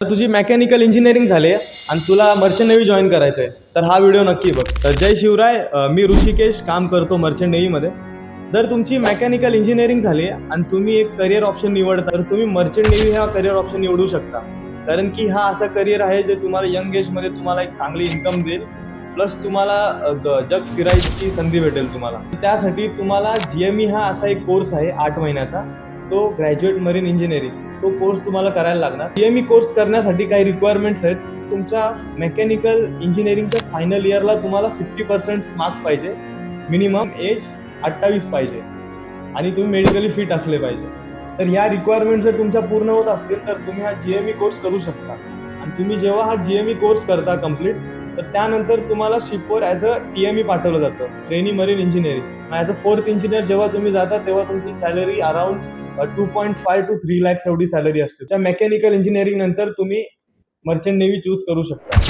तुझी mechanical engineering झाली आणि तुला मर्चंट नेव्ही जॉईन करायचं आहे तर हा व्हिडिओ नक्की बघ. तर जय शिवराय, मी ऋषिकेश, काम करतो मर्चंट नेव्हीमध्ये. जर तुमची मेकॅनिकल इंजिनिअरिंग झाली आणि तुम्ही एक करिअर ऑप्शन निवडता तर तुम्ही मर्चंट नेव्ही हा करिअर ऑप्शन निवडू शकता. कारण की हा असा करिअर आहे जे तुम्हाला यंग एजमध्ये तुम्हाला एक चांगली इन्कम देईल, प्लस तुम्हाला जग फिरायची संधी भेटेल तुम्हाला. त्यासाठी तुम्हाला GME हा असा एक कोर्स आहे 8 महिन्याचा, तो ग्रॅज्युएट मरीन इंजिनिअरिंग, तो कोर्स तुम्हाला करायला लागणार. GME कोर्स करण्यासाठी काही रिक्वायरमेंट्स आहेत. तुमच्या मेकॅनिकल इंजिनिअरिंगच्या फायनल इयरला तुम्हाला 50% मार्क पाहिजे, मिनिमम एज 28 पाहिजे आणि तुम्ही मेडिकली फिट असले पाहिजे. तर ह्या रिक्वायरमेंट जर तुमच्या पूर्ण होत असतील तर तुम्ही हा GME कोर्स करू शकता. आणि तुम्ही जेव्हा हा GME कोर्स करता कम्प्लीट, तर त्यानंतर तुम्हाला शिपवर ॲज अ TME पाठवलं जातं, trainee marine engineering. As a 4th engineer जेव्हा तुम्ही जाता तेव्हा तुमची सॅलरी अराउंड 2.5 to 3 lakhs एवढी सॅलरी असते. त्या मेकॅनिकल इंजिनिअरिंग नंतर तुम्ही मर्चंट नेव्ही चूज करू शकता.